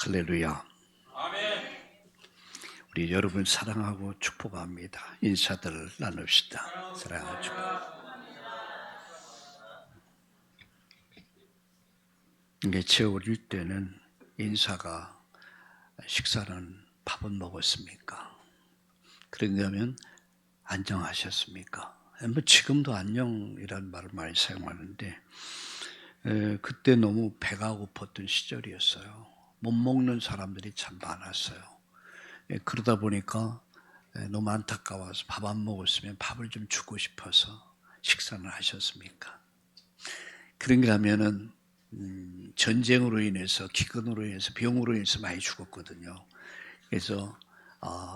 할렐루야. 우리 여러분 사랑하고 축복합니다. 인사들을 나눕시다. 사랑하고 축복. 이게 제 어릴 때는 인사가 식사는 밥은 먹었습니까? 그런가 하면 안녕하셨습니까? 뭐 지금도 안녕이라는 말을 많이 사용하는데 그때 너무 배가 고팠던 시절이었어요. 못 먹는 사람들이 참 많았어요. 그러다 보니까 너무 안타까워서 밥 안 먹었으면 밥을 좀 주고 싶어서 식사를 하셨습니까? 그런가 하면은 전쟁으로 인해서 기근으로 인해서 병으로 인해서 많이 죽었거든요. 그래서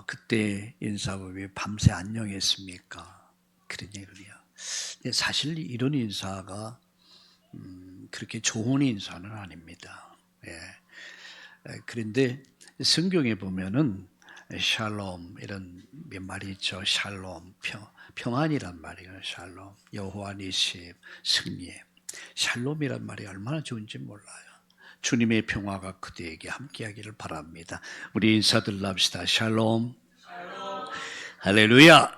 그때 인사법이 밤새 안녕했습니까? 그런 얘기요. 사실 이런 인사가 그렇게 좋은 인사는 아닙니다. 그런데 성경에 보면은 샬롬 이런 몇 말이 있죠. 샬롬 평안이란 말이에요. 샬롬 여호와 니시 승리. 샬롬이란 말이 얼마나 좋은지 몰라요. 주님의 평화가 그대에게 함께하기를 바랍니다. 우리 인사들 합시다. 샬롬. 할렐루야.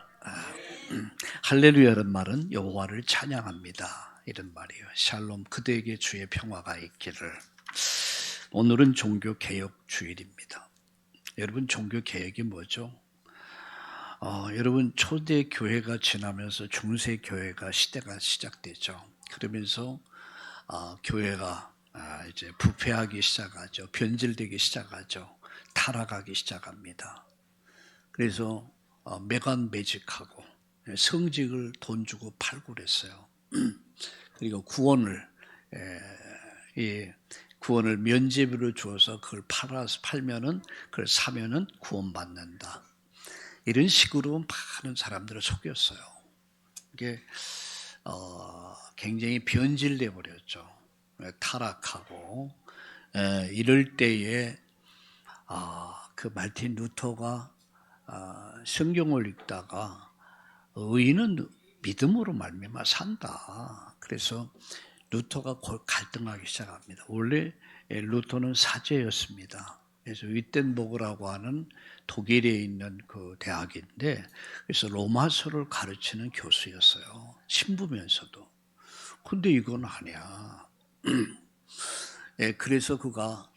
할렐루야라는 말은 여호와를 찬양합니다. 이런 말이에요. 샬롬 그대에게 주의 평화가 있기를. 오늘은 종교개혁 주일입니다. 여러분 종교개혁이 뭐죠? 여러분 초대 교회가 지나면서 중세 교회가 시대가 시작되죠. 그러면서 교회가 이제 부패하기 시작하죠. 변질되기 시작하죠. 타락하기 시작합니다. 그래서 매관매직하고 성직을 돈 주고 팔고 그랬어요. 그리고 구원을 면제비로 주어서 그걸 팔면은 그걸 사면은 구원받는다. 이런 식으로 많은 사람들을 속였어요. 이게 굉장히 변질돼 버렸죠. 타락하고 이럴 때에 그 말틴 루터가 성경을 읽다가 의인은 믿음으로 말미암아 산다. 그래서 루터가 갈등하기 시작합니다. 원래 루터는 사제였습니다. 그래서 위텐버그라고 하는 독일에 있는 그 대학인데, 그래서 로마서를 가르치는 교수였어요. 신부면서도. 근데 이건 아니야. 그래서 그가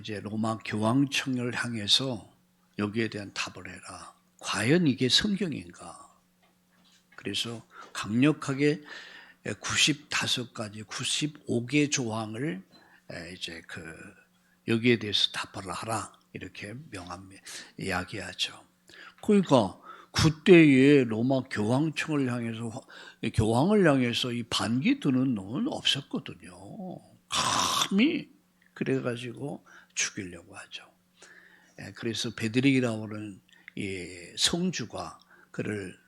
이제 로마 교황청을 향해서 여기에 대한 답을 해라. 과연 이게 성경인가? 그래서 강력하게 95가지, 95개 조항을 이제 여기에 대해서 답을 하라. 이렇게 이야기하죠. 그러니까 그때의 로마 교황청을 향해서, 교황을 향해서 이 반기 드는 놈은 없었거든요. 감히 그래가지고 죽이려고 하죠. 그래서 베드릭이라고 하는 이 성주가 그를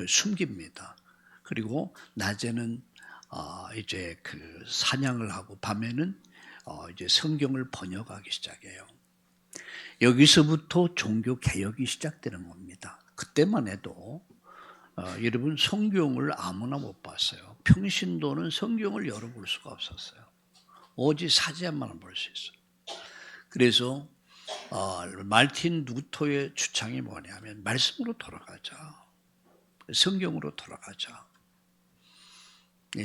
숨깁니다. 그리고 낮에는 이제 사냥을 하고 밤에는 이제 성경을 번역하기 시작해요. 여기서부터 종교 개혁이 시작되는 겁니다. 그때만 해도 여러분 성경을 아무나 못 봤어요. 평신도는 성경을 열어볼 수가 없었어요. 오직 사제만을 볼 수 있어요. 그래서 말틴 루터의 주창이 뭐냐면 말씀으로 돌아가자. 성경으로 돌아가자.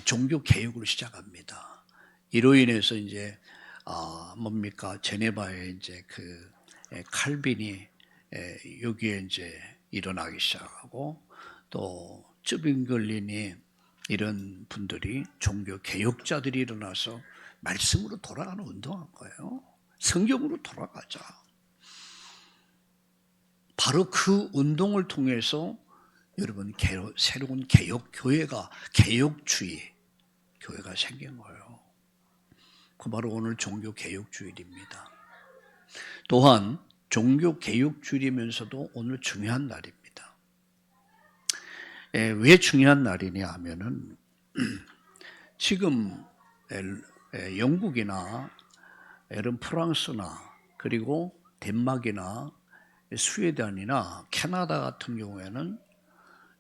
종교 개혁을 시작합니다. 이로 인해서 이제 제네바에 이제 칼빈이 여기에 이제 일어나기 시작하고, 또 쯔빙글린이 이런 분들이 종교 개혁자들이 일어나서 말씀으로 돌아가는 운동한 거예요. 성경으로 돌아가자. 바로 그 운동을 통해서 여러분 새로운 개혁 교회가, 개혁주의 교회가 생긴 거예요. 그 바로 오늘 종교 개혁주일입니다. 또한 종교 개혁주일이면서도 오늘 중요한 날입니다. 왜 중요한 날이냐 하면은 지금 영국이나 이런 프랑스나 그리고 덴마크나 스웨덴이나 캐나다 같은 경우에는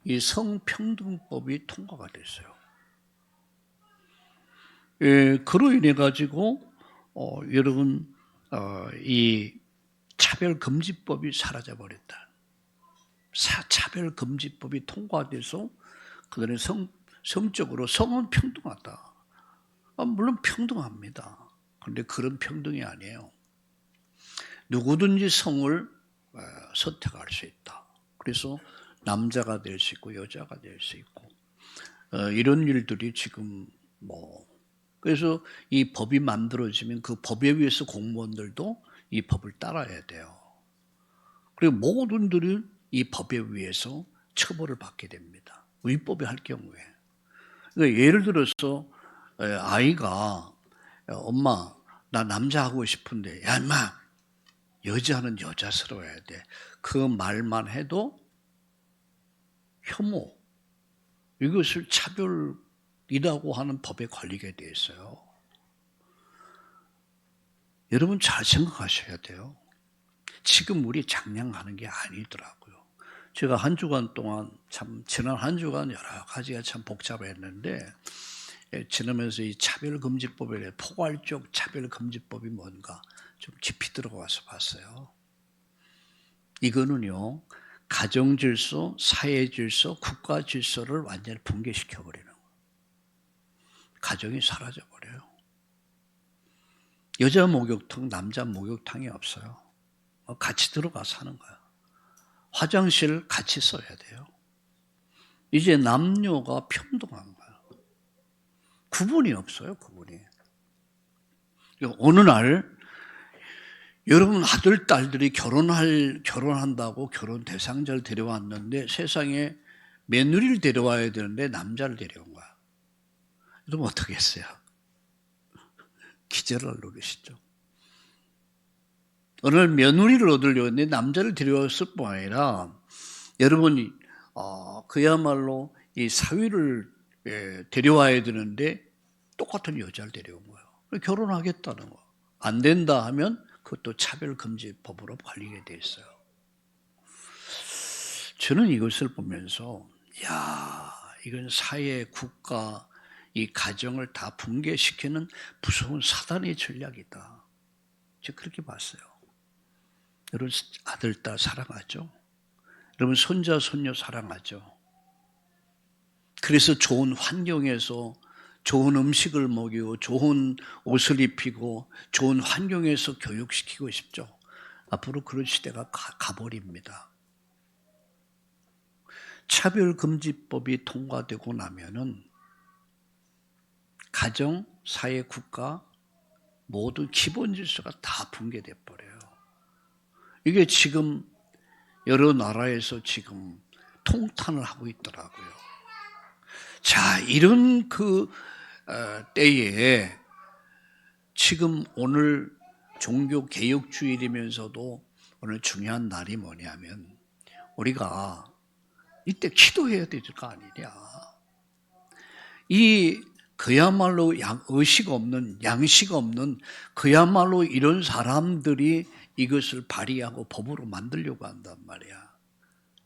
이 성평등법이 통과가 됐어요. 그로 인해 가지고 여러분 이 차별금지법이 사라져버렸다. 차별금지법이 통과돼서 그들은 성적으로 성은 평등하다. 물론 평등합니다. 그런데 그런 평등이 아니에요. 누구든지 성을 선택할 수 있다. 그래서 남자가 될 수 있고 여자가 될 수 있고 이런 일들이 지금 그래서 이 법이 만들어지면 그 법에 의해서 공무원들도 이 법을 따라야 돼요. 그리고 모든 분들이 이 법에 의해서 처벌을 받게 됩니다. 위법에 할 경우에. 그러니까 예를 들어서 아이가 엄마 나 남자 하고 싶은데 야 인마 여자는 여자스러워야 돼. 그 말만 해도 혐오 이것을 차별이라고 하는 법에 걸리게 돼 있어요. 여러분 잘 생각하셔야 돼요. 지금 우리 장량하는 게 아니더라고요. 제가 한 주간 동안 지난 한 주간 여러 가지가 참 복잡했는데 지나면서 이 차별금지법에 포괄적 차별금지법이 뭔가 좀 깊이 들어가서 봤어요. 이거는요. 가정질서, 사회질서, 국가질서를 완전히 붕괴시켜버리는 거예요. 가정이 사라져버려요. 여자 목욕탕, 남자 목욕탕이 없어요. 같이 들어가서 하는 거야. 화장실 같이 써야 돼요. 이제 남녀가 평등한 거야. 구분이 없어요, 구분이. 어느 날 여러분 아들, 딸들이 결혼한다고 결혼 대상자를 데려왔는데 세상에 며느리를 데려와야 되는데 남자를 데려온 거야. 그럼 어떻게 했어요? 기절을 누르시죠. 어느 날 며느리를 얻으려고 했는데 남자를 데려왔을 뿐 아니라 여러분이 그야말로 이 사위를 데려와야 되는데 똑같은 여자를 데려온 거예요. 결혼하겠다는 거. 안 된다 하면 그것도 차별금지법으로 걸리게 돼 있어요. 저는 이것을 보면서 이건 사회, 국가, 이 가정을 다 붕괴시키는 무서운 사단의 전략이다. 제가 그렇게 봤어요. 여러분 아들, 딸 사랑하죠? 여러분 손자, 손녀 사랑하죠? 그래서 좋은 환경에서 좋은 음식을 먹이고 좋은 옷을 입히고 좋은 환경에서 교육시키고 싶죠. 앞으로 그런 시대가 가버립니다. 차별금지법이 통과되고 나면은 가정, 사회, 국가 모든 기본 질서가 다 붕괴돼 버려요. 이게 지금 여러 나라에서 지금 통탄을 하고 있더라고요. 자, 이런 때에 지금 오늘 종교개혁주일이면서도 오늘 중요한 날이 뭐냐면 우리가 이때 기도해야 될 거 아니냐. 이 그야말로 의식 없는 양식 없는 그야말로 이런 사람들이 이것을 발의하고 법으로 만들려고 한단 말이야.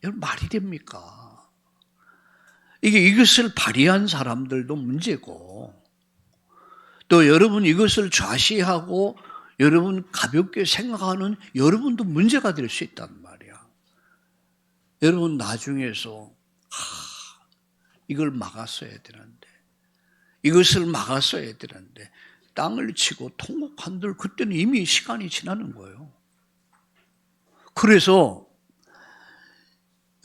여러분 말이 됩니까? 이것을 발의한 사람들도 문제고 또 여러분 이것을 좌시하고 여러분 가볍게 생각하는 여러분도 문제가 될 수 있단 말이야. 여러분 나중에서 이걸 막았어야 되는데 이것을 막았어야 되는데 땅을 치고 통곡한들 그때는 이미 시간이 지나는 거예요. 그래서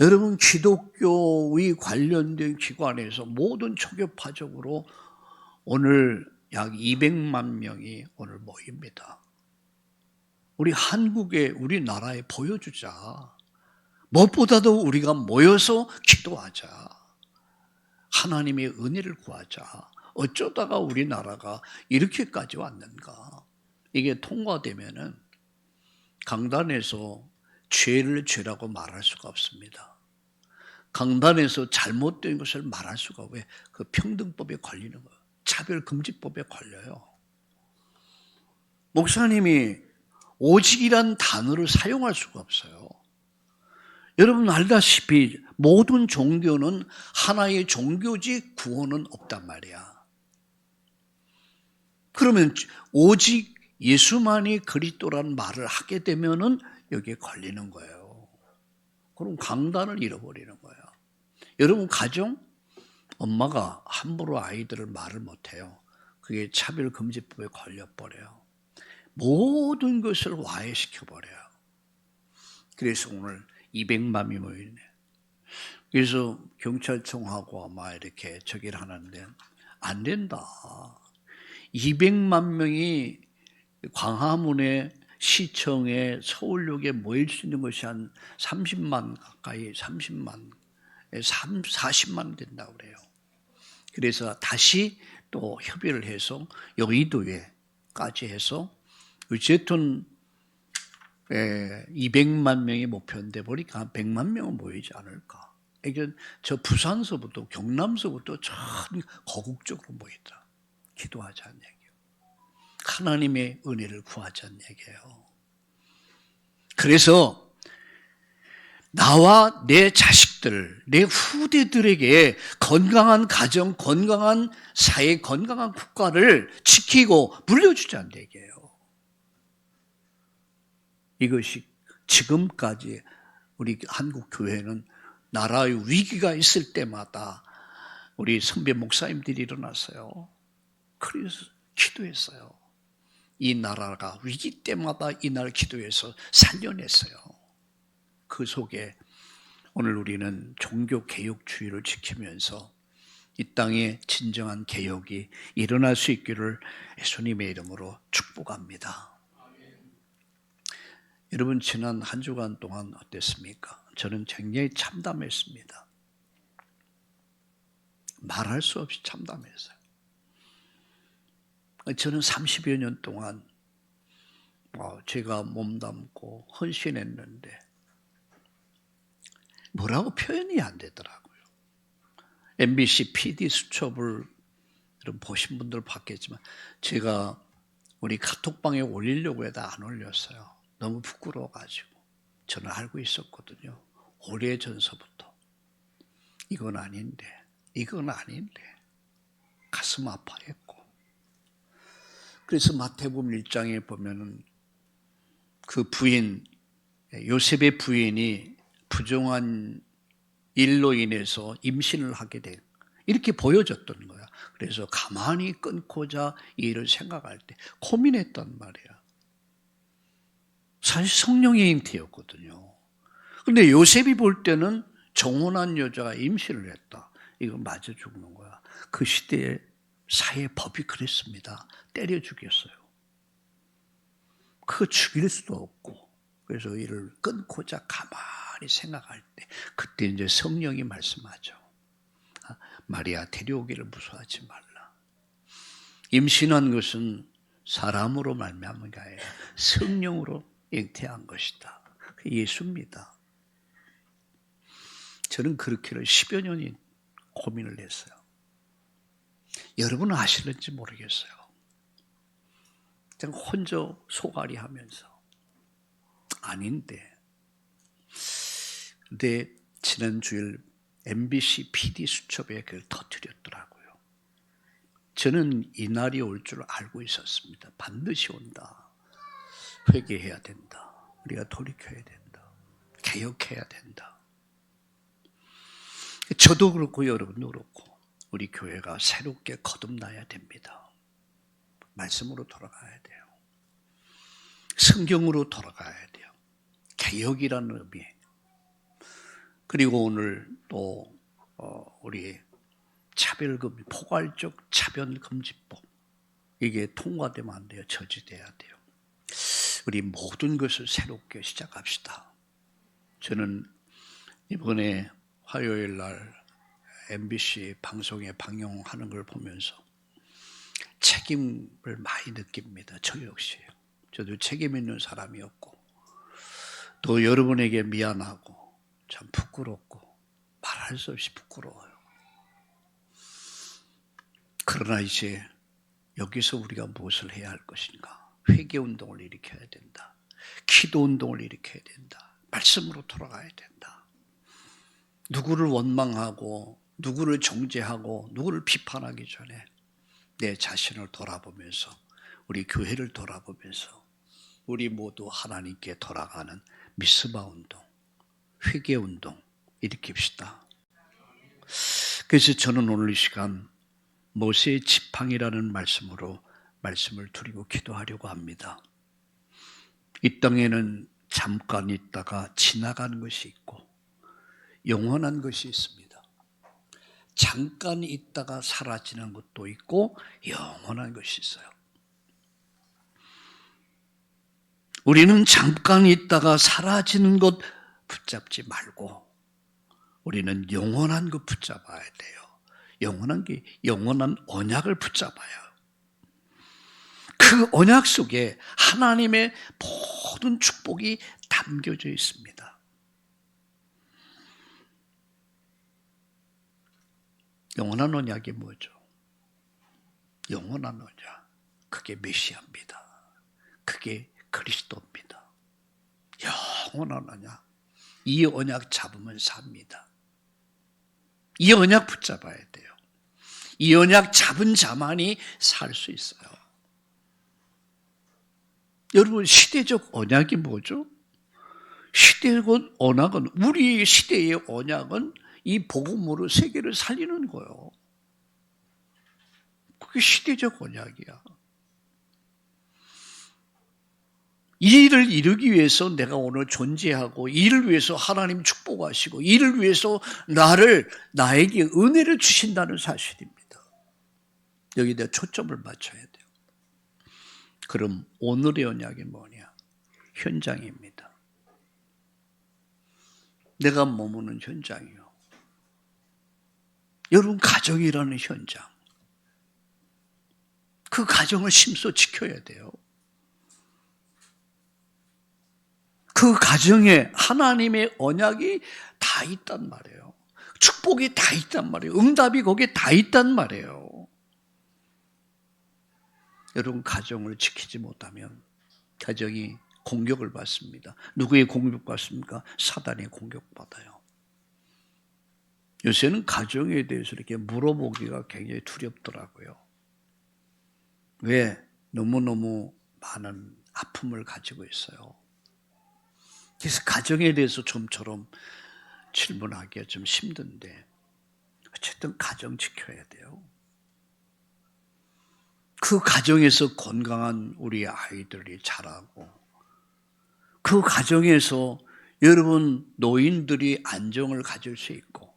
여러분 기독교의 관련된 기관에서 모든 초교파적으로 오늘 약 200만 명이 오늘 모입니다. 우리 한국에 우리나라에 보여주자. 무엇보다도 우리가 모여서 기도하자. 하나님의 은혜를 구하자. 어쩌다가 우리나라가 이렇게까지 왔는가. 이게 통과되면은 강단에서 죄를 죄라고 말할 수가 없습니다. 강단에서 잘못된 것을 말할 수가 없어요. 그 평등법에 걸리는 거예요. 차별금지법에 걸려요. 목사님이 오직이란 단어를 사용할 수가 없어요. 여러분 알다시피 모든 종교는 하나의 종교지 구원은 없단 말이야. 그러면 오직 예수만이 그리스도라는 말을 하게 되면은 여기에 걸리는 거예요. 그럼 강단을 잃어버리는 거예요. 여러분 가정, 엄마가 함부로 아이들을 말을 못해요. 그게 차별금지법에 걸려버려요. 모든 것을 와해시켜버려요. 그래서 오늘 200만이 모이네. 그래서 경찰청하고 아마 이렇게 저기를 하는데 안 된다. 200만 명이 광화문에 시청에 서울역에 모일 수 있는 것이 한 30만 가까이 30만 40만 된다고 그래요. 그래서 다시 또 협의를 해서 여의도에까지 해서 어쨌든 200만 명이 목표인데 보니까 한 100만 명은 모이지 않을까. 저 부산서부터 경남서부터 전 거국적으로 모이더라. 기도하자는 얘기예요. 하나님의 은혜를 구하자는 얘기예요. 그래서 나와 내 자식들, 내 후대들에게 건강한 가정, 건강한 사회, 건강한 국가를 지키고 물려주자는 얘기예요. 이것이 지금까지 우리 한국 교회는 나라의 위기가 있을 때마다 우리 선배 목사님들이 일어났어요. 그래서 기도했어요. 이 나라가 위기 때마다 이날 기도해서 살려냈어요. 그 속에 오늘 우리는 종교개혁주의를 지키면서 이 땅에 진정한 개혁이 일어날 수 있기를 예수님의 이름으로 축복합니다. 여러분 지난 한 주간 동안 어땠습니까? 저는 굉장히 참담했습니다. 말할 수 없이 참담했어요. 저는 30여 년 동안 제가 몸담고 헌신했는데 뭐라고 표현이 안 되더라고요. MBC PD 수첩을 여러분 보신 분들 봤겠지만 제가 우리 카톡방에 올리려고 해도 안 올렸어요. 너무 부끄러워가지고. 저는 알고 있었거든요. 오래전서부터. 이건 아닌데 가슴 아파했고. 그래서 마태복음 1장에 보면은 그 부인, 요셉의 부인이 부정한 일로 인해서 임신을 하게 된, 이렇게 보여졌던 거야. 그래서 가만히 끊고자 이 일을 생각할 때 고민했단 말이야. 사실 성령의 잉태였거든요. 근데 요셉이 볼 때는 정혼한 여자가 임신을 했다. 이거 맞아 죽는 거야. 그 시대의 사회 법이 그랬습니다. 때려 죽였어요. 그거 죽일 수도 없고. 그래서 이를 끊고자 가만히 생각할 때 그때 이제 성령이 말씀하죠. 마리아 데려오기를 무서워하지 말라. 임신한 것은 사람으로 말미암은 게 아니라 성령으로 잉태한 것이다. 예수입니다. 저는 그렇게를 10여 년이 고민을 했어요. 여러분은 아실는지 모르겠어요. 그냥 혼자 소갈이 하면서 아닌데. 근데 지난 주일 MBC PD 수첩에 그걸 터뜨렸더라고요. 저는 이 날이 올 줄 알고 있었습니다. 반드시 온다. 회개해야 된다. 우리가 돌이켜야 된다. 개혁해야 된다. 저도 그렇고 여러분도 그렇고 우리 교회가 새롭게 거듭나야 됩니다. 말씀으로 돌아가야 돼요. 성경으로 돌아가야 돼요. 개혁이라는 의미. 그리고 오늘 또 우리 차별금지, 포괄적 차별금지법, 이게 통과되면 안 돼요. 저지돼야 돼요. 우리 모든 것을 새롭게 시작합시다. 저는 이번에 화요일 날 MBC 방송에 방영하는 걸 보면서 책임을 많이 느낍니다. 저 역시. 저도 책임 있는 사람이었고 또 여러분에게 미안하고 참 부끄럽고 말할 수 없이 부끄러워요. 그러나 이제 여기서 우리가 무엇을 해야 할 것인가? 회개운동을 일으켜야 된다. 기도운동을 일으켜야 된다. 말씀으로 돌아가야 된다. 누구를 원망하고 누구를 정죄하고 누구를 비판하기 전에 내 자신을 돌아보면서 우리 교회를 돌아보면서 우리 모두 하나님께 돌아가는 미스바 운동, 회개 운동 일으킵시다. 그래서 저는 오늘 이 시간 모세의 지팡이라는 말씀으로 말씀을 드리고 기도하려고 합니다. 이 땅에는 잠깐 있다가 지나가는 것이 있고 영원한 것이 있습니다. 잠깐 있다가 사라지는 것도 있고 영원한 것이 있어요. 우리는 잠깐 있다가 사라지는 것 붙잡지 말고 우리는 영원한 것 붙잡아야 돼요. 영원한 게 영원한 언약을 붙잡아요. 그 언약 속에 하나님의 모든 축복이 담겨져 있습니다. 영원한 언약이 뭐죠? 영원한 언약. 그게 메시아입니다. 그게 그리스도입니다. 영원한 언약. 이 언약 잡으면 삽니다. 이 언약 붙잡아야 돼요. 이 언약 잡은 자만이 살 수 있어요. 여러분, 시대적 언약이 뭐죠? 시대적 언약은, 우리 시대의 언약은 이 복음으로 세계를 살리는 거예요. 그게 시대적 언약이야. 이 일을 이루기 위해서 내가 오늘 존재하고, 이 일을 위해서 하나님 축복하시고, 이 일을 위해서 나에게 은혜를 주신다는 사실입니다. 여기다 초점을 맞춰야 돼요. 그럼 오늘의 언약이 뭐냐? 현장입니다. 내가 머무는 현장이요. 여러분, 가정이라는 현장. 그 가정을 심써 지켜야 돼요. 그 가정에 하나님의 언약이 다 있단 말이에요. 축복이 다 있단 말이에요. 응답이 거기에 다 있단 말이에요. 여러분, 가정을 지키지 못하면 가정이 공격을 받습니다. 누구의 공격받습니까? 사단의 공격받아요. 요새는 가정에 대해서 이렇게 물어보기가 굉장히 두렵더라고요. 왜? 너무너무 많은 아픔을 가지고 있어요. 그래서 가정에 대해서 좀처럼 질문하기가 좀 힘든데 어쨌든 가정 지켜야 돼요. 그 가정에서 건강한 우리 아이들이 자라고 그 가정에서 여러분 노인들이 안정을 가질 수 있고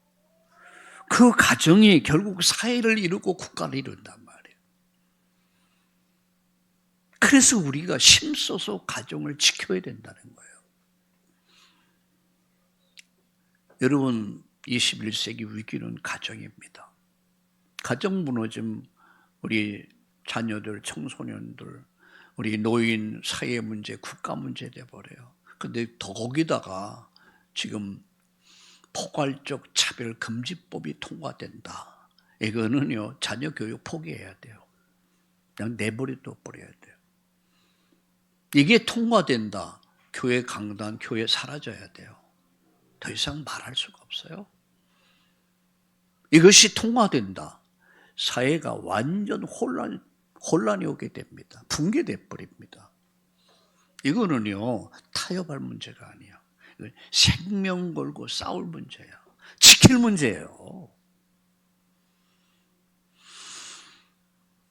그 가정이 결국 사회를 이루고 국가를 이룬단 말이에요. 그래서 우리가 힘써서 가정을 지켜야 된다는 거예요. 여러분, 21세기 위기는 가정입니다. 가정 무너짐, 우리 자녀들, 청소년들, 우리 노인, 사회 문제, 국가 문제 돼버려요. 근데 더 거기다가 지금 포괄적 차별금지법이 통과된다. 이거는요, 자녀 교육 포기해야 돼요. 그냥 내버려둬 버려야 돼요. 이게 통과된다. 교회 강단, 교회 사라져야 돼요. 더 이상 말할 수가 없어요. 이것이 통과된다. 사회가 완전 혼란이 오게 됩니다. 붕괴돼 버립니다. 이거는요, 타협할 문제가 아니야. 생명 걸고 싸울 문제야. 지킬 문제예요.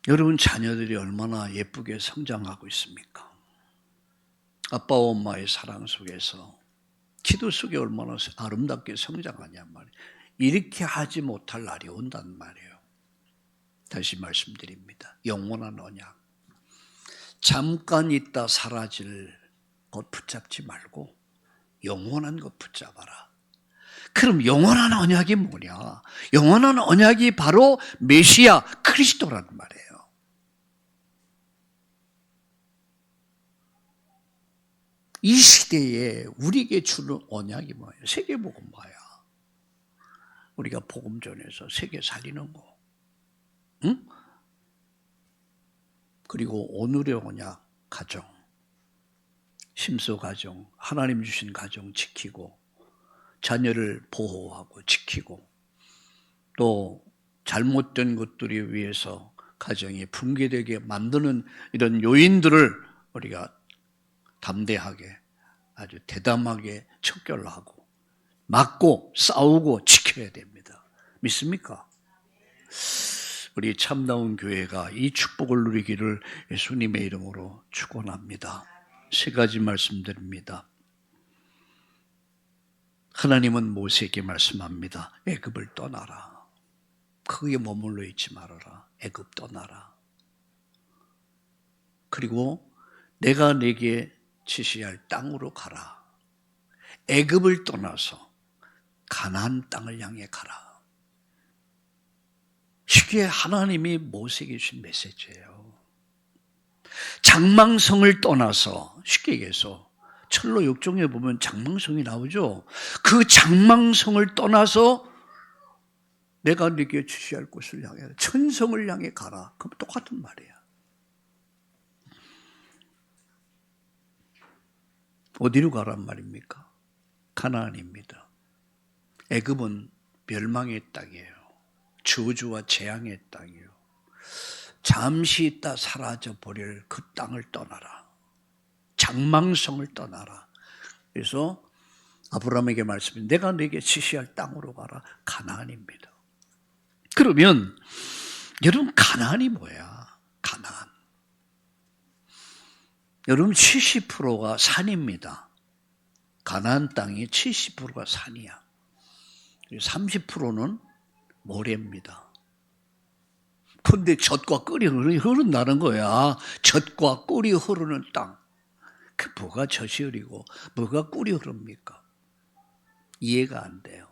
여러분 자녀들이 얼마나 예쁘게 성장하고 있습니까? 아빠와 엄마의 사랑 속에서 기도 속에 얼마나 아름답게 성장하냔 말이에요. 이렇게 하지 못할 날이 온단 말이에요. 다시 말씀드립니다. 영원한 언약. 잠깐 있다 사라질 것 붙잡지 말고 영원한 것 붙잡아라. 그럼 영원한 언약이 뭐냐? 영원한 언약이 바로 메시아 그리스도란 말이에요. 이 시대에 우리에게 주는 언약이 뭐예요? 세계복음화야. 우리가 복음 전해서 세계 살리는 거. 응? 그리고 오늘의 언약, 가정. 심소 가정, 하나님 주신 가정 지키고 자녀를 보호하고 지키고 또 잘못된 것들에 위해서 가정이 붕괴되게 만드는 이런 요인들을 우리가 담대하게 아주 대담하게 척결하고 막고 싸우고 지켜야 됩니다. 믿습니까? 우리 참다운 교회가 이 축복을 누리기를 예수님의 이름으로 축원합니다. 세 가지 말씀드립니다. 하나님은 모세에게 말씀합니다. 애굽을 떠나라. 거기에 머물러 있지 말아라. 애굽 떠나라. 그리고 내가 네게 지시할 땅으로 가라. 애굽을 떠나서 가나안 땅을 향해 가라. 이게 하나님이 모세에게 주신 메시지예요. 장망성을 떠나서, 쉽게 얘기해서 철로 6종에 보면 장망성이 나오죠. 그 장망성을 떠나서 내가 네게 지시할 곳을 향해, 천성을 향해 가라. 그럼 똑같은 말이야. 어디로 가란 말입니까? 가나안입니다. 애굽은 멸망의 땅이에요. 저주와 재앙의 땅이에요. 잠시 있다 사라져 버릴 그 땅을 떠나라. 장망성을 떠나라. 그래서 아브라함에게 말씀해, 내가 네게 지시할 땅으로 가라. 가나안입니다. 그러면 여러분, 가나안이 뭐야? 가나안. 여러분, 70%가 산입니다. 가나안 땅이 70%가 산이야. 30%는 모래입니다. 그런데 젖과 꿀이 흐른다는 거야. 젖과 꿀이 흐르는 땅. 그 뭐가 젖이 흐르고 뭐가 꿀이 흐릅니까? 이해가 안 돼요.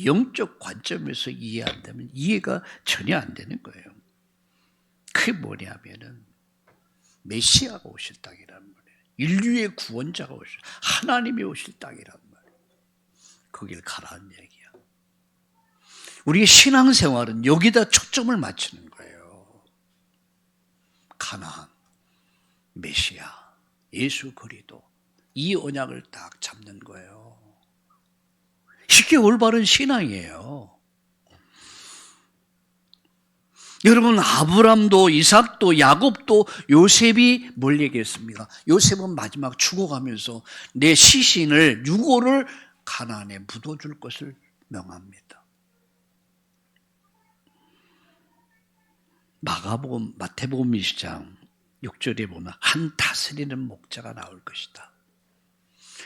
영적 관점에서 이해 안 되면 이해가 전혀 안 되는 거예요. 그게 뭐냐면은 메시아가 오실 땅이란 말이에요. 인류의 구원자가 오실, 하나님이 오실 땅이란 말이에요. 거길 가라는 얘기야. 우리의 신앙생활은 여기다 초점을 맞추는 거예요. 가나안, 메시아, 예수 그리스도, 이 언약을 딱 잡는 거예요. 이게 올바른 신앙이에요. 여러분, 아브람도, 이삭도, 야곱도, 요셉이 뭘 얘기했습니까? 요셉은 마지막 죽어가면서 내 시신을, 유고를 가나안에 묻어줄 것을 명합니다. 마가복음, 마태복음 20장 6절에 보면 한 다스리는 목자가 나올 것이다.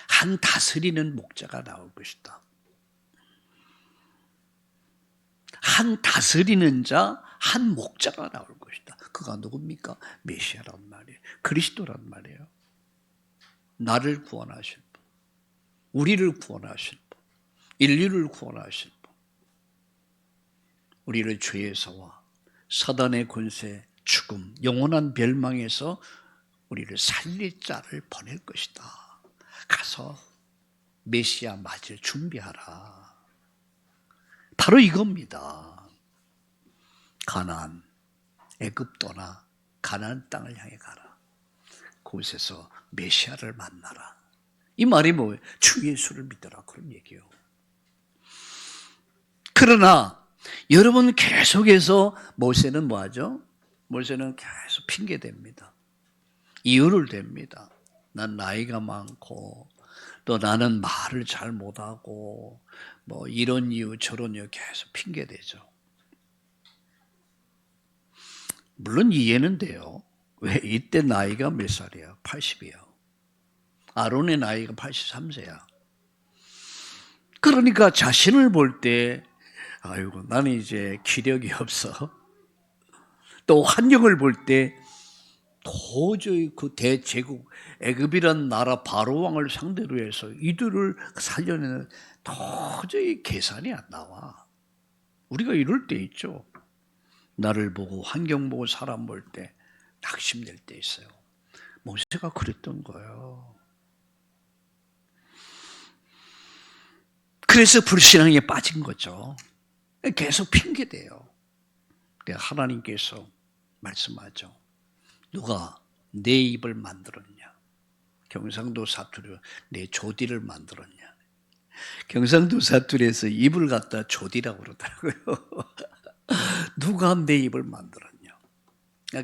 한 다스리는 목자가 나올 것이다. 한 다스리는 자, 한 목자가 나올 것이다. 그가 누굽니까? 메시아란 말이에요. 그리스도란 말이에요. 나를 구원하실 분, 우리를 구원하실 분, 인류를 구원하실 분, 우리를 죄에서와 사단의 권세, 죽음, 영원한 멸망에서 우리를 살릴 자를 보낼 것이다. 가서 메시아 맞을 준비하라. 바로 이겁니다. 가나안, 애굽 떠나 가나안 땅을 향해 가라. 그곳에서 메시아를 만나라. 이 말이 뭐예요? 주 예수를 믿어라. 그런 얘기예요. 그러나 여러분, 계속해서 모세는 뭐하죠? 모세는 계속 핑계댑니다. 이유를 댑니다. 난 나이가 많고 또 나는 말을 잘 못하고 뭐 이런 이유 저런 이유 계속 핑계대죠. 물론 이해는 돼요. 왜? 이때 나이가 몇 살이야? 80이야. 아론의 나이가 83세야. 그러니까 자신을 볼 때 아이고 나는 이제 기력이 없어. 또 환경을 볼 때 도저히 그 대제국 애굽이란 나라 바로 왕을 상대로 해서 이들을 살려내는 도저히 계산이 안 나와. 우리가 이럴 때 있죠. 나를 보고 환경 보고 사람 볼 때 낙심될 때 있어요. 모세가 그랬던 거예요. 그래서 불신앙에 빠진 거죠. 계속 핑계대요. 하나님께서 말씀하죠. 누가 내 입을 만들었냐? 경상도 사투리로 내 조디를 만들었냐? 경상도 사투리에서 입을 갖다 조디라고 그러더라고요. 누가 내 입을 만들었냐?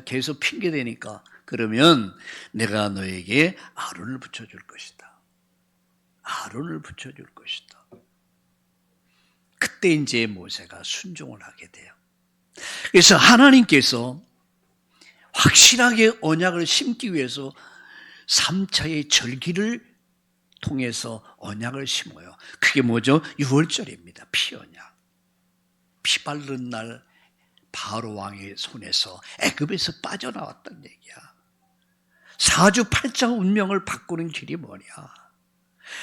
계속 핑계대니까 그러면 내가 너에게 아론을 붙여줄 것이다. 아론을 붙여줄 것이다. 그때 이제 모세가 순종을 하게 돼요. 그래서 하나님께서 확실하게 언약을 심기 위해서 3차의 절기를 통해서 언약을 심어요. 그게 뭐죠? 6월절입니다. 피언약. 피 바른 날 바로 왕의 손에서 애굽에서 빠져나왔단 얘기야. 4주 8자 운명을 바꾸는 길이 뭐냐?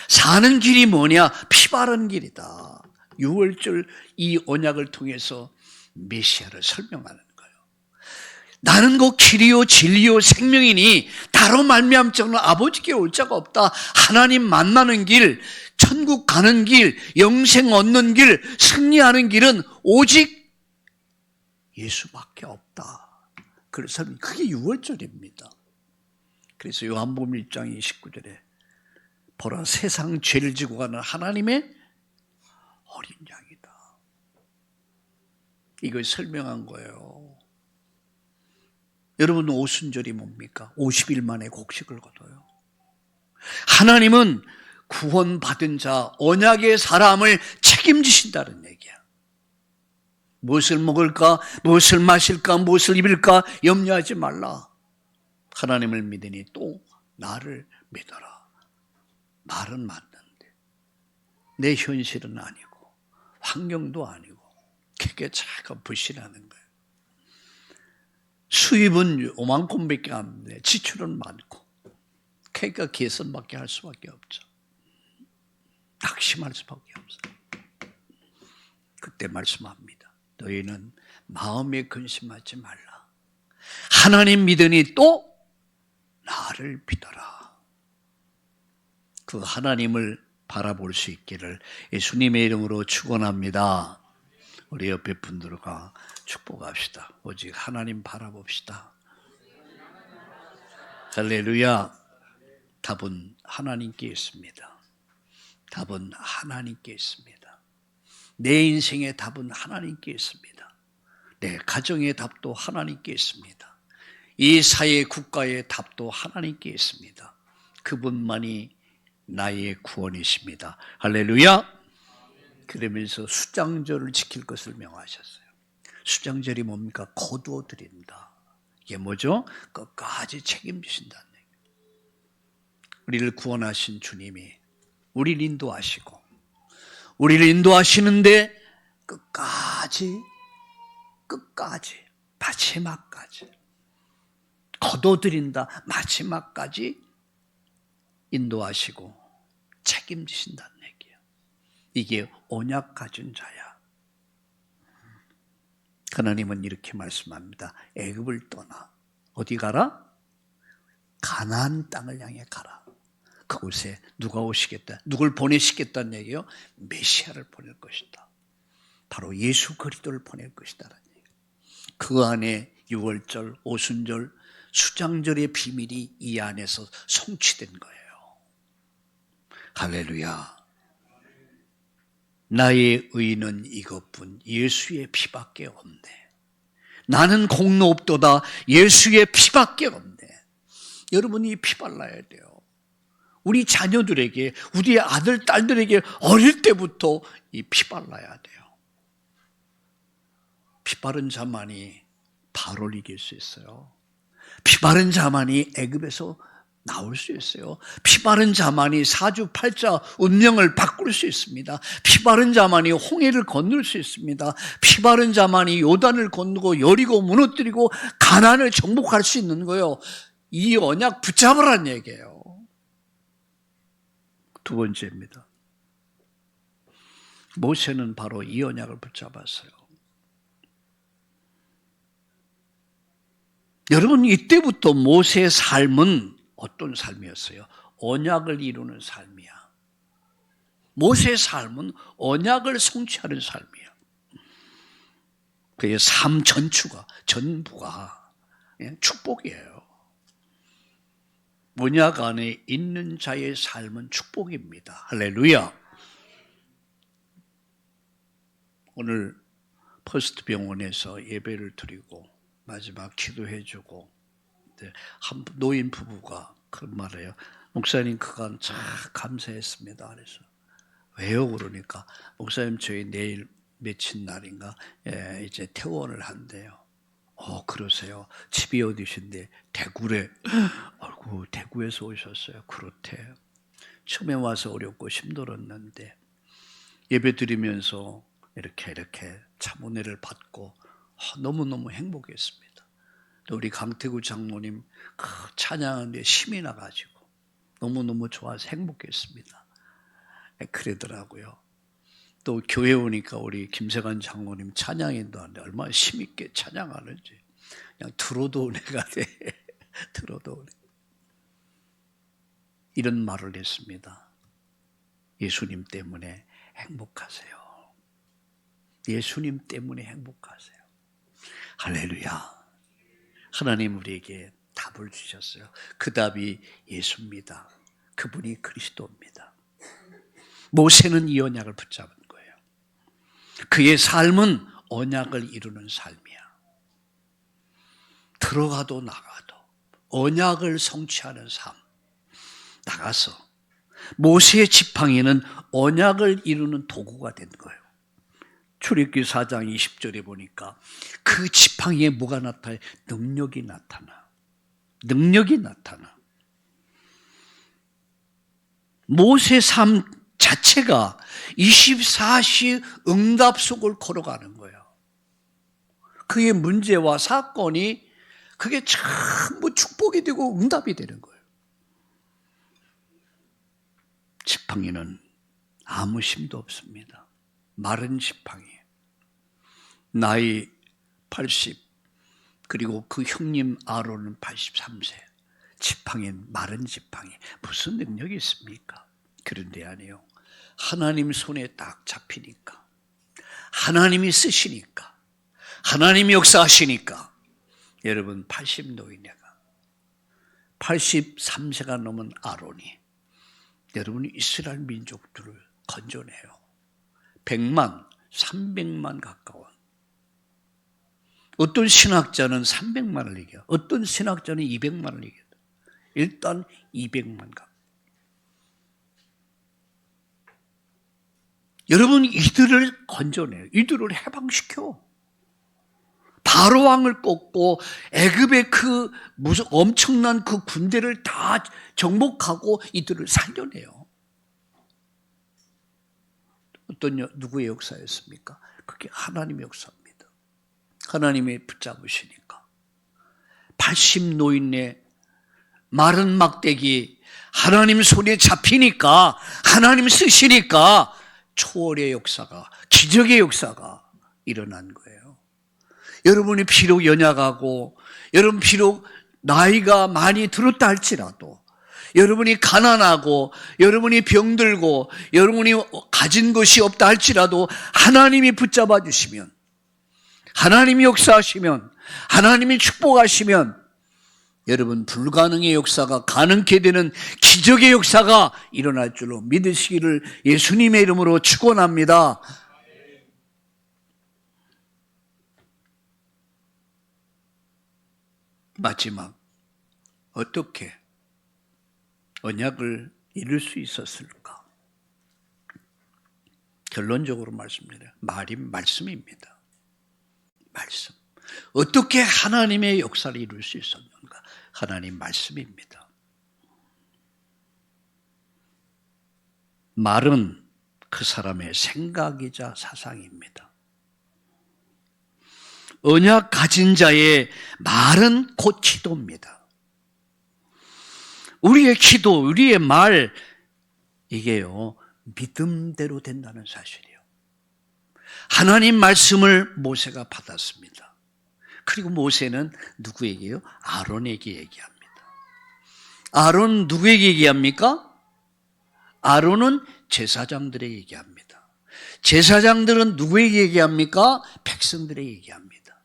사는 길이 뭐냐? 피 바른 길이다. 6월절 이 언약을 통해서 메시아를 설명하는 거예요. 나는 곧 길이요 진리요 생명이니 나로 말미암자는 아버지께 올 자가 없다. 하나님 만나는 길, 천국 가는 길, 영생 얻는 길, 승리하는 길은 오직 예수밖에 없다. 그래서 그게 6월절입니다. 그래서 요한복음 1장 29절에 보라 세상 죄를 지고 가는 하나님의 어린 양이다. 이걸 설명한 거예요. 여러분 오순절이 뭡니까? 50일 만에 곡식을 거둬요. 하나님은 구원받은 자, 언약의 사람을 책임지신다는 얘기야. 무엇을 먹을까, 무엇을 마실까, 무엇을 입을까 염려하지 말라. 하나님을 믿으니 또 나를 믿어라. 말은 맞는데 내 현실은 아니고 환경도 아니고 그게 자꾸 불신하는 거예요. 수입은 요만큼밖에 안 돼. 지출은 많고 그러니까 계산밖에 할 수밖에 없죠. 낙심할 수밖에 없어요. 그때 말씀합니다. 너희는 마음에 근심하지 말라. 하나님 믿으니 또 나를 믿어라. 그 하나님을 바라볼 수 있기를 예수님의 이름으로 축원합니다. 우리 옆에 분들과 축복합시다. 오직 하나님 바라봅시다. 할렐루야. 답은 하나님께 있습니다. 답은 하나님께 있습니다. 내 인생의 답은 하나님께 있습니다. 내 가정의 답도 하나님께 있습니다. 이 사회 국가의 답도 하나님께 있습니다. 그분만이 나의 구원이십니다. 할렐루야. 그러면서 수장절을 지킬 것을 명하셨어요. 수장절이 뭡니까? 거두어 드린다. 이게 뭐죠? 끝까지 책임지신다는 얘기예요. 우리를 구원하신 주님이 우리를 인도하시고 우리를 인도하시는데 끝까지 마지막까지 거둬들인다. 마지막까지 인도하시고 책임지신다는 얘기예요. 이게 언약 가진 자야. 하나님은 이렇게 말씀합니다. 애굽을 떠나 어디 가라? 가나안 땅을 향해 가라. 그곳에 누가 오시겠다? 누굴 보내시겠다는 얘기예요? 메시아를 보낼 것이다. 바로 예수 그리스도를 보낼 것이다라는 얘기예요. 그 안에 6월절, 오순절, 수장절의 비밀이 이 안에서 성취된 거예요. 할렐루야. 나의 의는 이것뿐 예수의 피밖에 없네. 나는 공로 없도다. 예수의 피밖에 없네. 여러분이 피 발라야 돼요. 우리 자녀들에게, 우리 아들, 딸들에게 어릴 때부터 이 피 발라야 돼요. 피 바른 자만이 바로를 이길 수 있어요. 피 바른 자만이 애굽에서 나올 수 있어요. 피 바른 자만이 4주 8자 운명을 바꿀 수 있습니다. 피 바른 자만이 홍해를 건널 수 있습니다. 피 바른 자만이 요단을 건너고 여리고 무너뜨리고 가나안을 정복할 수 있는 거예요. 이 언약 붙잡으라는 얘기예요. 두 번째입니다. 모세는 바로 이 언약을 붙잡았어요. 여러분, 이때부터 모세의 삶은 어떤 삶이었어요? 언약을 이루는 삶이야. 모세의 삶은 언약을 성취하는 삶이야. 그의 삶 전부가 축복이에요. 언약 안에 있는 자의 삶은 축복입니다. 할렐루야. 오늘 퍼스트 병원에서 예배를 드리고 마지막 기도해주고, 한 노인 부부가 그 말해요. 목사님 그간 참 감사했습니다. 그래서 왜요? 그러니까 목사님 저희 내일 며칠 날인가 이제 퇴원을 한대요. 그러세요. 집이 어디신데? 대구래. 아이고 대구에서 오셨어요. 그렇대. 처음에 와서 어렵고 힘들었는데 예배 드리면서 이렇게 참 은혜를 받고 너무너무 행복했습니다. 또 우리 강태구 장로님 찬양하는데 힘이 나가지고 너무너무 좋아서 행복했습니다. 그러더라고요. 또 교회 오니까 우리 김세관 장로님 찬양인도 하는데 얼마나 힘있게 찬양하는지 그냥 들어도 은혜가 돼. 들어도 은혜. 이런 말을 했습니다. 예수님 때문에 행복하세요. 예수님 때문에 행복하세요. 할렐루야. 하나님 우리에게 답을 주셨어요. 그 답이 예수입니다. 그분이 그리스도입니다. 모세는 이 언약을 붙잡은 거예요. 그의 삶은 언약을 이루는 삶이야. 들어가도 나가도 언약을 성취하는 삶. 나가서 모세의 지팡이는 언약을 이루는 도구가 된 거예요. 출애굽기 4장 20절에 보니까 그 지팡이에 뭐가 나타나요? 능력이 나타나. 능력이 나타나. 모세의 삶 자체가 24시 응답 속을 걸어가는 거예요. 그의 문제와 사건이 그게 전부 축복이 되고 응답이 되는 거예요. 지팡이는 아무 힘도 없습니다. 마른 지팡이. 나이 80 그리고 그 형님 아론은 83세. 지팡이는 마른 지팡이. 무슨 능력이 있습니까? 그런데 아니에요. 하나님 손에 딱 잡히니까 하나님이 쓰시니까 하나님이 역사하시니까 여러분 80 노인네가 83세가 넘은 아론이 여러분 이스라엘 민족들을 건져내요. 100만, 300만 가까운. 어떤 신학자는 300만을 얘기해요. 어떤 신학자는 200만을 얘기해요. 일단 200만 가까운. 여러분 이들을 건져내요. 이들을 해방시켜. 바로 왕을 꺾고 애굽의 그 무슨 엄청난 그 군대를 다 정복하고 이들을 살려내요. 누구의 역사였습니까? 그게 하나님의 역사입니다. 하나님이 붙잡으시니까 80 노인네 마른 막대기 하나님 손에 잡히니까 하나님 쓰시니까 초월의 역사가 기적의 역사가 일어난 거예요. 여러분이 비록 연약하고 여러분 비록 나이가 많이 들었다 할지라도 여러분이 가난하고 여러분이 병들고 여러분이 가진 것이 없다 할지라도 하나님이 붙잡아 주시면 하나님이 역사하시면 하나님이 축복하시면 여러분 불가능의 역사가 가능케 되는 기적의 역사가 일어날 줄로 믿으시기를 예수님의 이름으로 축원합니다. 마지막 어떻게 언약을 이룰 수 있었을까? 결론적으로 말씀드려요. 말씀입니다. 말씀. 어떻게 하나님의 역사를 이룰 수 있었는가? 하나님 말씀입니다. 말은 그 사람의 생각이자 사상입니다. 언약 가진 자의 말은 곧 기도입니다. 우리의 기도, 우리의 말, 이게요, 믿음대로 된다는 사실이에요. 하나님 말씀을 모세가 받았습니다. 그리고 모세는 누구에게요? 아론에게 얘기합니다. 아론 누구에게 얘기합니까? 아론은 제사장들에게 얘기합니다. 제사장들은 누구에게 얘기합니까? 백성들에게 얘기합니다.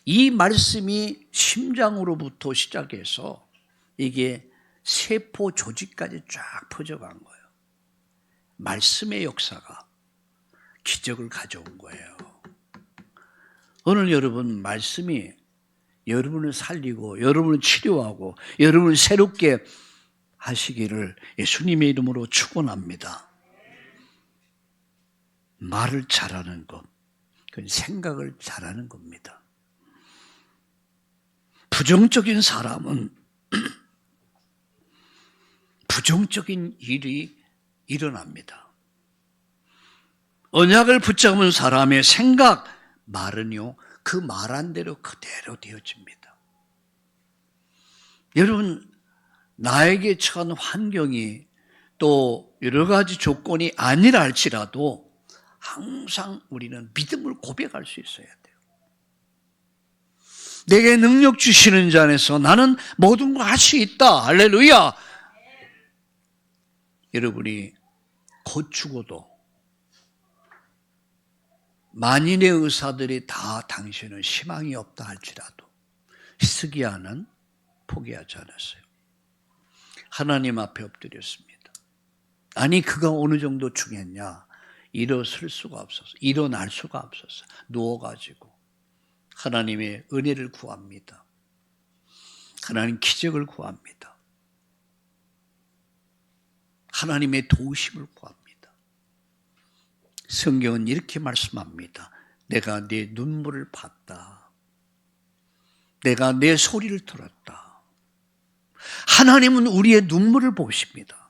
이 말씀이 심장으로부터 시작해서 이게 세포 조직까지 쫙 퍼져간 거예요. 말씀의 역사가 기적을 가져온 거예요. 오늘 여러분 말씀이 여러분을 살리고 여러분을 치료하고 여러분을 새롭게 하시기를 예수님의 이름으로 축원합니다. 말을 잘하는 것, 그건 생각을 잘하는 겁니다. 부정적인 사람은 부정적인 일이 일어납니다. 언약을 붙잡은 사람의 생각, 말은요, 그 말한 대로 그대로 되어집니다. 여러분, 나에게 처한 환경이 또 여러 가지 조건이 아니라 할지라도 항상 우리는 믿음을 고백할 수 있어야 돼요. 내게 능력 주시는 자 안에서 나는 모든 걸 할 수 있다. 할렐루야. 여러분이 곧 죽어도 만인의 의사들이 다 당신은 희망이 없다 할지라도 히스기야는 포기하지 않았어요. 하나님 앞에 엎드렸습니다. 아니 그가 어느 정도 중했냐? 일어설 수가 없었어. 일어날 수가 없었어. 누워가지고 하나님의 은혜를 구합니다. 하나님 기적을 구합니다. 하나님의 도우심을 구합니다. 성경은 이렇게 말씀합니다. 내가 네 눈물을 봤다. 내가 내 소리를 들었다. 하나님은 우리의 눈물을 보십니다.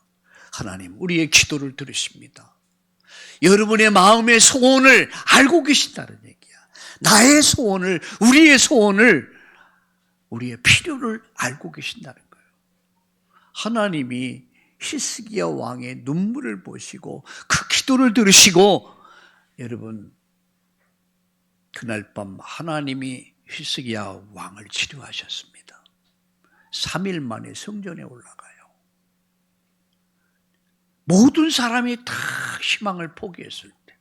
하나님 우리의 기도를 들으십니다. 여러분의 마음의 소원을 알고 계신다는 얘기야. 나의 소원을, 우리의 소원을, 우리의 필요를 알고 계신다는 거예요. 하나님이 히스기야 왕의 눈물을 보시고 그 기도를 들으시고 여러분 그날 밤 하나님이 히스기야 왕을 치료하셨습니다. 3일 만에 성전에 올라가요. 모든 사람이 다 희망을 포기했을 때,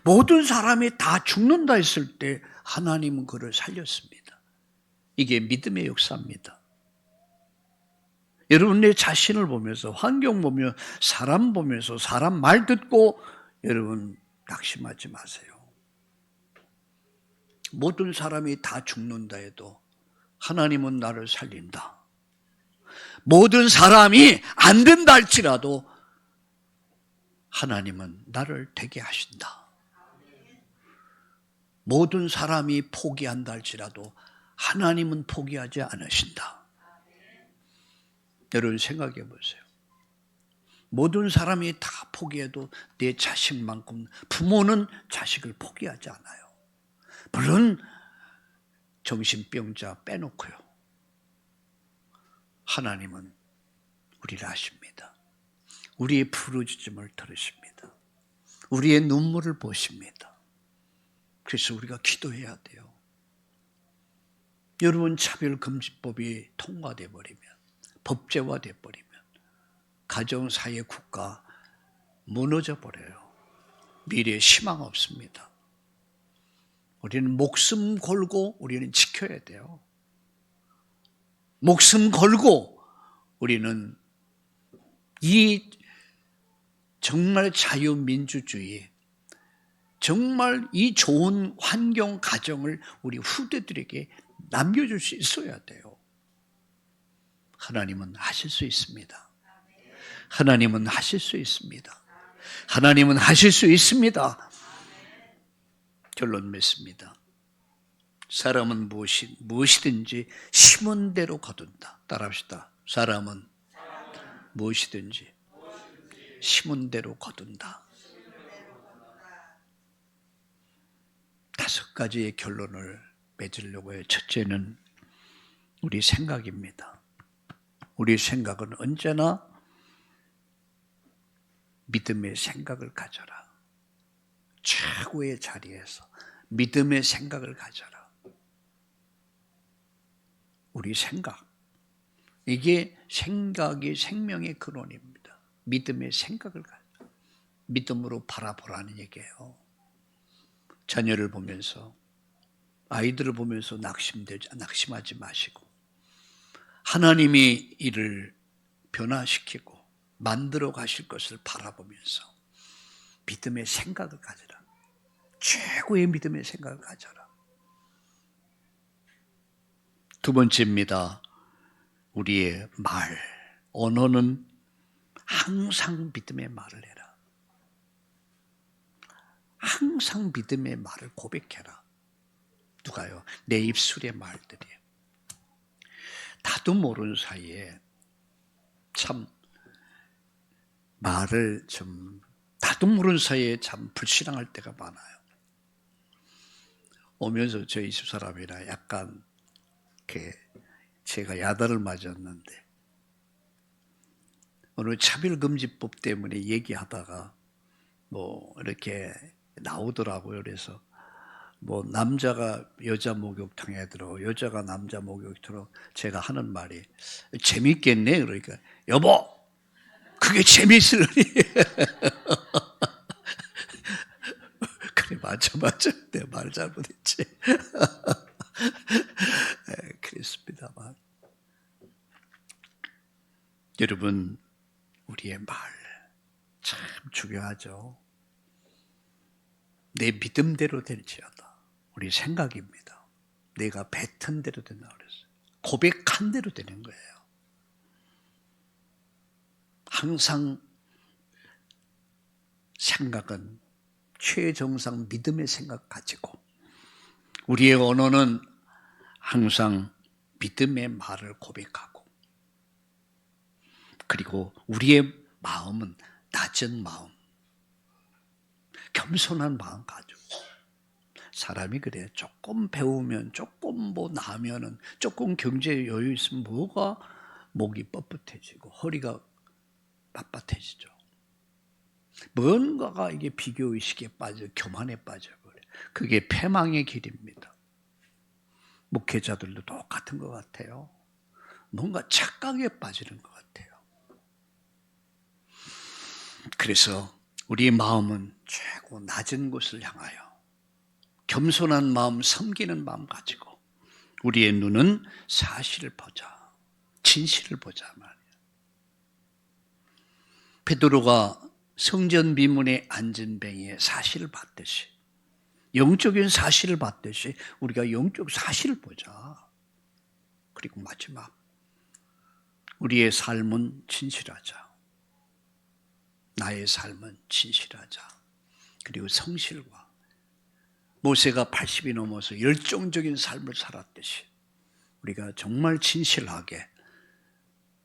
모든 사람이 다 죽는다 했을 때 하나님은 그를 살렸습니다. 이게 믿음의 역사입니다. 여러분 내 자신을 보면서 환경 보며 사람 보면서 사람 말 듣고 여러분 낙심하지 마세요. 모든 사람이 다 죽는다 해도 하나님은 나를 살린다. 모든 사람이 안 된다 할지라도 하나님은 나를 되게 하신다. 모든 사람이 포기한다 할지라도 하나님은 포기하지 않으신다. 여러분 생각해 보세요. 모든 사람이 다 포기해도 내 자식만큼 부모는 자식을 포기하지 않아요. 물론 정신병자 빼놓고요. 하나님은 우리를 아십니다. 우리의 부르짖음을 들으십니다. 우리의 눈물을 보십니다. 그래서 우리가 기도해야 돼요. 여러분 차별금지법이 통과돼 버리면 법제화돼 버리면 가정, 사회, 국가 무너져 버려요. 미래에 희망 없습니다. 우리는 목숨 걸고 우리는 지켜야 돼요. 목숨 걸고 우리는 이 정말 자유민주주의, 정말 이 좋은 환경, 가정을 우리 후대들에게 남겨줄 수 있어야 돼요. 하나님은 하실 수 있습니다. 하나님은 하실 수 있습니다. 하나님은 하실 수 있습니다. 결론 맺습니다. 사람은 무엇이든지 심은 대로 거둔다. 따라합시다. 사람은 무엇이든지 심은 대로 거둔다. 5가지의 결론을 맺으려고 해요. 첫째는 우리 생각입니다. 우리 생각은 언제나 믿음의 생각을 가져라. 최고의 자리에서 믿음의 생각을 가져라. 우리 생각. 이게 생각이 생명의 근원입니다. 믿음의 생각을 가져라. 믿음으로 바라보라는 얘기예요. 자녀를 보면서, 아이들을 보면서 낙심하지 마시고 하나님이 이를 변화시키고 만들어 가실 것을 바라보면서 믿음의 생각을 가져라. 최고의 믿음의 생각을 가져라. 두 번째입니다. 우리의 말, 언어는 항상 믿음의 말을 해라. 항상 믿음의 말을 고백해라. 누가요? 내 입술의 말들이. 나도 모르는 사이에 참 말을 나도 모르는 사이에 참 불신앙할 때가 많아요. 오면서 저희 집사람이랑 약간 제가 야단을 맞았는데 오늘 차별금지법 때문에 얘기하다가 이렇게 나오더라고요. 그래서 남자가 여자 목욕탕에 들어 여자가 남자 목욕탕에 들어 제가 하는 말이 재밌겠네. 그러니까 여보 그게 재밌으려니. 그래 맞아 내 말 잘못했지. 그렇습니다만 여러분 우리의 말 참 중요하죠. 내 믿음대로 될지어다. 우리 생각입니다. 내가 뱉은 대로 된다 그랬어요. 고백한 대로 되는 거예요. 항상 생각은 최정상 믿음의 생각 가지고 우리의 언어는 항상 믿음의 말을 고백하고 그리고 우리의 마음은 낮은 마음, 겸손한 마음 가지고 사람이 그래 조금 배우면 조금 나면은 조금 경제 여유 있으면 뭐가 목이 뻣뻣해지고 허리가 빳빳해지죠. 뭔가가 이게 비교의식에 빠져 교만에 빠져버려. 그게 패망의 길입니다. 목회자들도 똑같은 것 같아요. 뭔가 착각에 빠지는 것 같아요. 그래서 우리의 마음은 최고 낮은 곳을 향하여 겸손한 마음, 섬기는 마음 가지고 우리의 눈은 사실을 보자, 진실을 보자 말이에요. 베드로가 성전 비문에 앉은 뱅이의 사실을 봤듯이 영적인 사실을 봤듯이 우리가 영적 사실을 보자. 그리고 마지막 우리의 삶은 진실하자. 나의 삶은 진실하자. 그리고 성실과 모세가 80이 넘어서 열정적인 삶을 살았듯이 우리가 정말 진실하게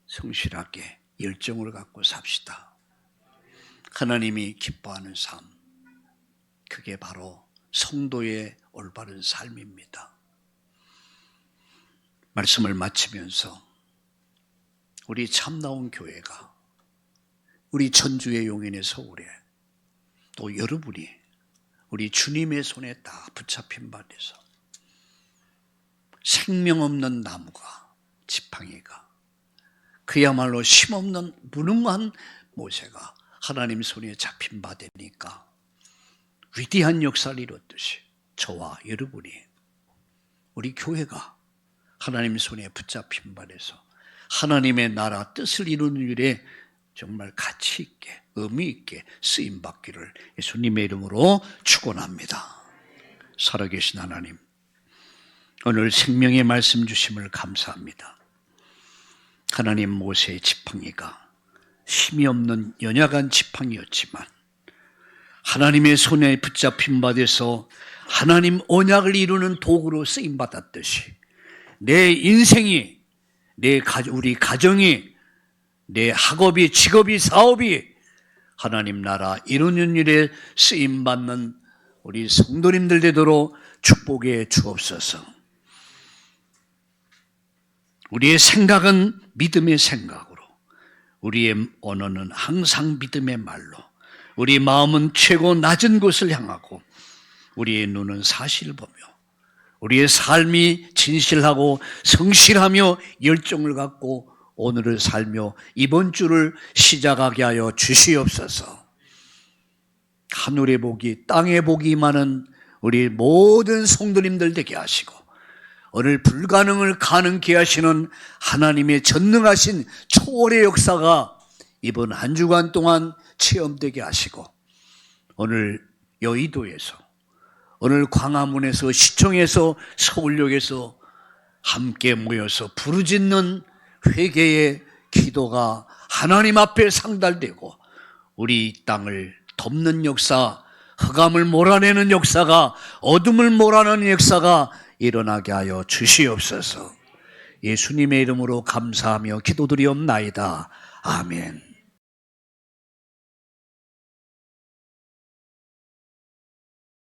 성실하게 열정을 갖고 삽시다. 하나님이 기뻐하는 삶, 그게 바로 성도의 올바른 삶입니다. 말씀을 마치면서 우리 참나온 교회가 우리 전주의 용인의 서울에 또 여러분이 우리 주님의 손에 다 붙잡힌 바 돼서 생명 없는 나무가 지팡이가 그야말로 힘없는 무능한 모세가 하나님 손에 잡힌 바 되니까 위대한 역사를 이뤘듯이 저와 여러분이 우리 교회가 하나님 손에 붙잡힌 바 돼서 하나님의 나라 뜻을 이루는 일에 정말 가치 있게 의미 있게 쓰임받기를 예수님의 이름으로 축원합니다. 살아계신 하나님, 오늘 생명의 말씀 주심을 감사합니다. 하나님 모세의 지팡이가 힘이 없는 연약한 지팡이였지만 하나님의 손에 붙잡힌 바 돼서 하나님 언약을 이루는 도구로 쓰임받았듯이 내 인생이 우리 가정이 내 학업이 직업이 사업이 하나님 나라 이루는 일에 쓰임받는 우리 성도님들 되도록 축복해 주옵소서. 우리의 생각은 믿음의 생각으로 우리의 언어는 항상 믿음의 말로 우리 마음은 최고 낮은 곳을 향하고 우리의 눈은 사실을 보며 우리의 삶이 진실하고 성실하며 열정을 갖고 오늘을 살며 이번 주를 시작하게 하여 주시옵소서. 하늘의 복이 땅의 복이 많은 우리 모든 성도님들 되게 하시고 오늘 불가능을 가능케 하시는 하나님의 전능하신 초월의 역사가 이번 한 주간 동안 체험되게 하시고 오늘 여의도에서 오늘 광화문에서 시청에서 서울역에서 함께 모여서 부르짖는 회개의 기도가 하나님 앞에 상달되고 우리 땅을 덮는 역사, 흑암을 몰아내는 역사가, 어둠을 몰아내는 역사가 일어나게 하여 주시옵소서. 예수님의 이름으로 감사하며 기도드리옵나이다. 아멘.